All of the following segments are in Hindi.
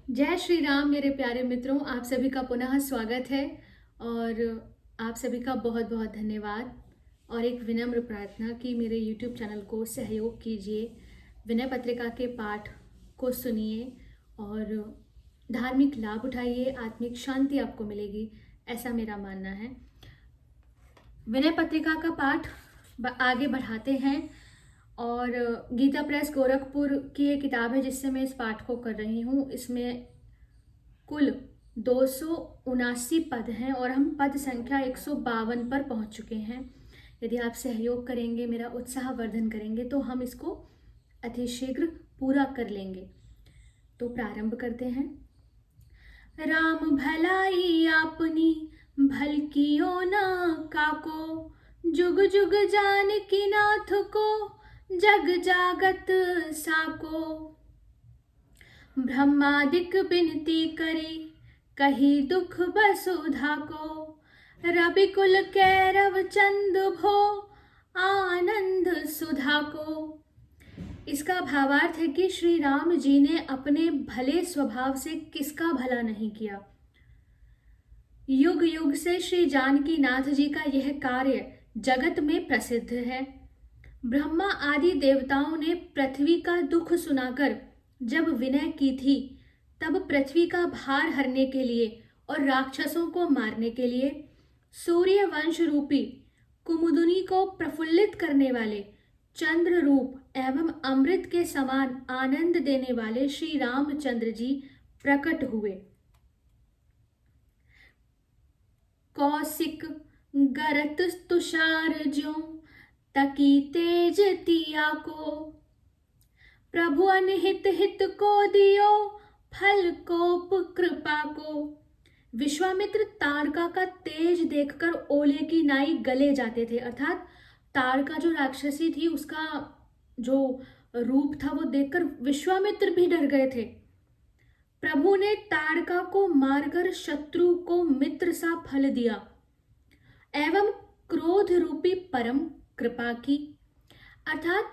जय श्री राम मेरे प्यारे मित्रों, आप सभी का पुनः स्वागत है। और आप सभी का बहुत बहुत धन्यवाद और एक विनम्र प्रार्थना कि मेरे YouTube चैनल को सहयोग कीजिए, विनय पत्रिका के पाठ को सुनिए और धार्मिक लाभ उठाइए, आत्मिक शांति आपको मिलेगी, ऐसा मेरा मानना है। विनय पत्रिका का पाठ आगे बढ़ाते हैं और गीता प्रेस गोरखपुर की ये किताब है जिससे मैं इस पाठ को कर रही हूँ। इसमें कुल 279 पद हैं और हम पद संख्या 152 पर पहुंच चुके हैं। यदि आप सहयोग करेंगे, मेरा उत्साह वर्धन करेंगे, तो हम इसको अतिशीघ्र पूरा कर लेंगे। तो प्रारंभ करते हैं। राम भलाई आपनी भलकियो ना काको, जुग जुग जानकी नाथ को जग जागत साको। ब्रह्मादिक बिनती करी कही दुख वसुधा को, रविकुल कैरव चंद भो आनंद सुधा को। इसका भावार्थ है कि श्री राम जी ने अपने भले स्वभाव से किसका भला नहीं किया। युग युग से श्री जानकी नाथ जी का यह कार्य जगत में प्रसिद्ध है। ब्रह्मा आदि देवताओं ने पृथ्वी का दुख सुनाकर जब विनय की थी, तब पृथ्वी का भार हरने के लिए और राक्षसों को मारने के लिए सूर्य वंश रूपी कुमुदुनी को प्रफुल्लित करने वाले चंद्र रूप एवं अमृत के समान आनंद देने वाले श्री रामचंद्र जी प्रकट हुए। कौशिक गरत तुषार ज्यों तकी तेज तिया को, प्रभु अनहित हित को दियो फल कोप कृपा को। विश्वामित्र ताड़का का तेज देखकर ओले की नाई गले जाते थे, अर्थात ताड़का जो राक्षसी थी उसका जो रूप था वो देखकर विश्वामित्र भी डर गए थे। प्रभु ने ताड़का को मारकर शत्रु को मित्र सा फल दिया एवं क्रोध रूपी परम कृपा की, अर्थात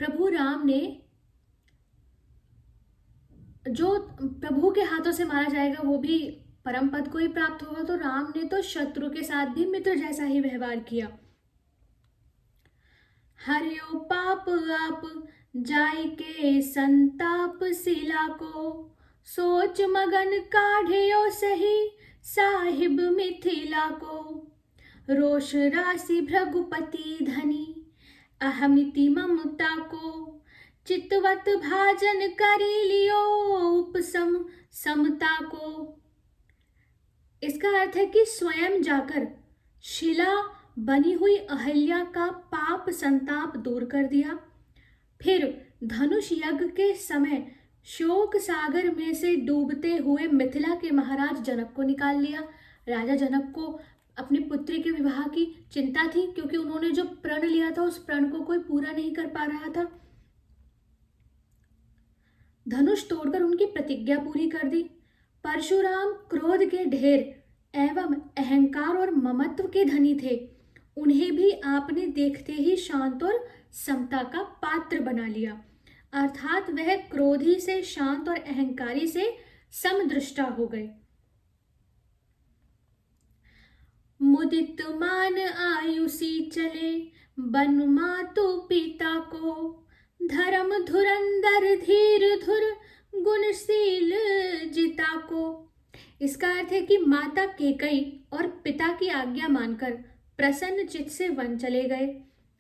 प्रभु राम ने जो प्रभु के हाथों से मारा जाएगा वो भी परम पद को ही प्राप्त होगा, तो राम ने तो शत्रु के साथ भी मित्र जैसा ही व्यवहार किया। हरियो पाप आप जाय के संताप शिला को, सोच मगन काढ़ियो सही साहिब मिथिला को। रोष राशि भृगुपति धनी अहमिति ममता को, चितवत भाजन करी लियो उपसम समता को। इसका अर्थ है कि स्वयं जाकर शिला बनी हुई अहल्या का पाप संताप दूर कर दिया, फिर धनुष यज्ञ के समय शोक सागर में से डूबते हुए मिथिला के महाराज जनक को निकाल लिया। राजा जनक को अपनी पुत्री के विवाह की चिंता थी, क्योंकि उन्होंने जो प्रण लिया था उस प्रण को कोई पूरा नहीं कर पा रहा था। धनुष तोड़कर उनकी प्रतिज्ञा पूरी कर दी। परशुराम क्रोध के ढेर एवं अहंकार और ममत्व के धनी थे, उन्हें भी आपने देखते ही शांत और समता का पात्र बना लिया, अर्थात वह क्रोधी से शांत और अहंकारी से समदृष्टा हो गए। मुदित मान आयुषी चले बन मातु पिता को, धर्म धुरंधर धीर धुर गुणशील जिता को। इसका अर्थ है कि माता केकई और पिता की आज्ञा मानकर प्रसन्न चित्त से वन चले गए।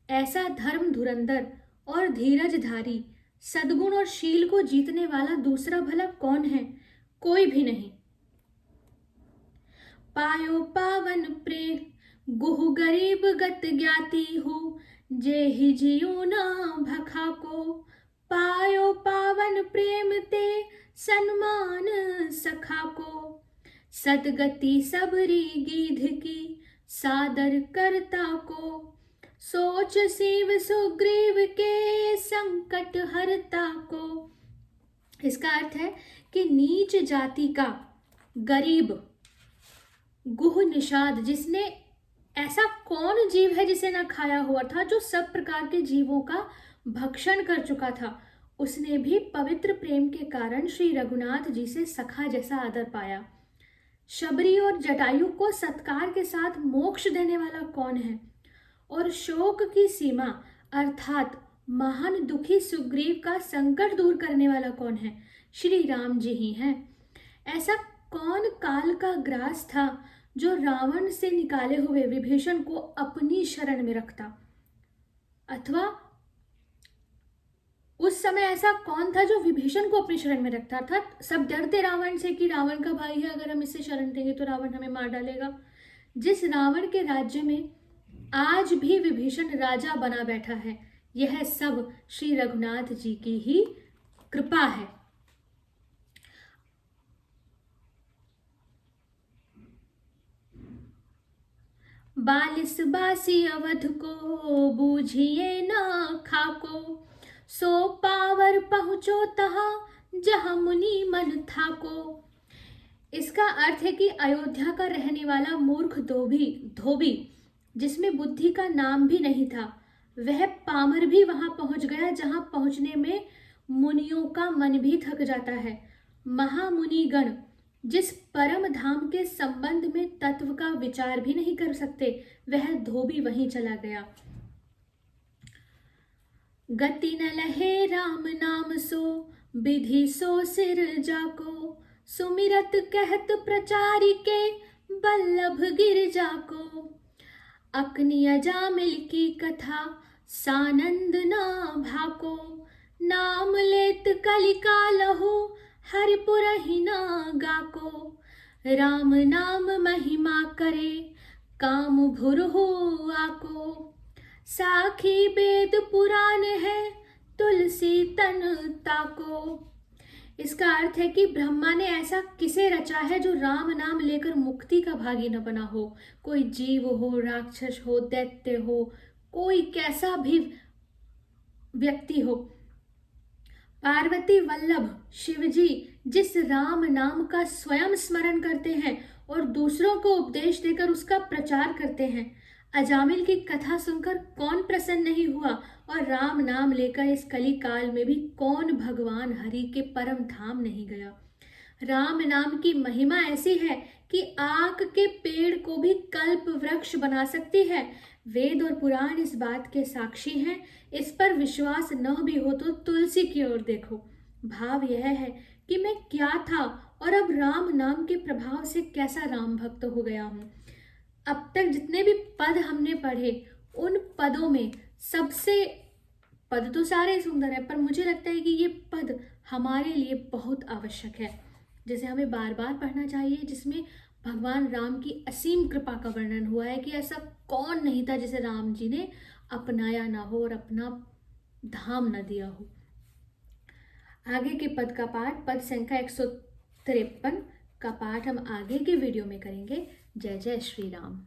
ऐसा धर्म धुरंधर और धीरजधारी सद्गुण और शील को जीतने वाला दूसरा भला कौन है? कोई भी नहीं। पायो पावन प्रेम गुहु गरीब गत ज्ञाती हूँ, जे ही जियो ना भखा को। पायो पावन प्रेम ते सन्मान सखा को, सदगति सबरी गीध की सादर करता को। सोच शिव सुग्रीव के संकट हरता को। इसका अर्थ है कि नीच जाति का गरीब गुह निषाद, जिसने ऐसा कौन जीव है जिसे ना खाया हुआ था, जो सब प्रकार के जीवों का भक्षण कर चुका था, उसने भी पवित्र प्रेम के कारण श्री रघुनाथ जी से सखा जैसा आदर पाया। शबरी और जटायु को सत्कार के साथ मोक्ष देने वाला कौन है? और शोक की सीमा अर्थात महान दुखी सुग्रीव का संकट दूर करने वाला कौन है? श्री राम जी ही हैं। ऐसा कौन काल का ग्रास था जो रावण से निकाले हुए विभीषण को अपनी शरण में रखता? अथवा उस समय ऐसा कौन था जो विभीषण को अपनी शरण में रखता? अर्थात सब डरते रावण से कि रावण का भाई है, अगर हम इसे शरण देंगे तो रावण हमें मार डालेगा। जिस रावण के राज्य में आज भी विभीषण राजा बना बैठा है, यह सब श्री रघुनाथ जी की ही कृपा है। बालिस बासी अवध को बूझिए न खाको, सो पावर पहुँचो तहाँ जहाँ मुनि मन था को। इसका अर्थ है कि अयोध्या का रहने वाला मूर्ख धोबी जिसमें बुद्धि का नाम भी नहीं था, वह पामर भी वहां पहुंच गया जहां पहुंचने में मुनियों का मन भी थक जाता है। महामुनिगण जिस परम धाम के संबंध में तत्व का विचार भी नहीं कर सकते, वह धोबी वहीं चला गया। गति न लहे राम नाम सो, विधि सो सिर जाको, सुमिरत कहत प्रचारी के, बल्लभ गिर जाको। अकनी अजामिल की कथा, सानंद ना भाको, नाम लेत कलिका लहु, हरिपुर ही ना गाको। राम नाम महिमा करे, काम भुर हो आको। साखी वेद पुराण है, तुलसी तन ताको। इसका अर्थ है कि ब्रह्मा ने ऐसा किसे रचा है जो राम नाम लेकर मुक्ति का भागी न बना हो। कोई जीव हो, राक्षस हो, दैत्य हो, कोई कैसा भी व्यक्ति हो। पार्वती वल्लभ शिवजी जिस राम नाम का स्वयं स्मरण करते हैं और दूसरों को उपदेश देकर उसका प्रचार करते हैं, अजामिल की कथा सुनकर कौन प्रसन्न नहीं हुआ, और राम नाम लेकर इस कली काल में भी कौन भगवान हरि के परम धाम नहीं गया। राम नाम की महिमा ऐसी है कि आक के पेड़ को भी कल्प वृक्ष बना सकती है। वेद और पुराण इस बात के साक्षी हैं। इस पर विश्वास न भी हो तो तुलसी की ओर देखो। भाव यह है कि मैं क्या था और अब राम नाम के प्रभाव से कैसा राम भक्त हो गया हूँ। अब तक जितने भी पद हमने पढ़े, उन पदों में सबसे, पद तो सारे सुंदर है, पर मुझे लगता है कि ये पद हमारे लिए बहुत आवश्यक है, जिसे हमें बार बार पढ़ना चाहिए, जिसमें भगवान राम की असीम कृपा का वर्णन हुआ है कि ऐसा कौन नहीं था जिसे राम जी ने अपनाया ना हो और अपना धाम न दिया हो। आगे के पद का पाठ, पद संख्या 153 का पाठ हम आगे के वीडियो में करेंगे। जय जय श्री राम।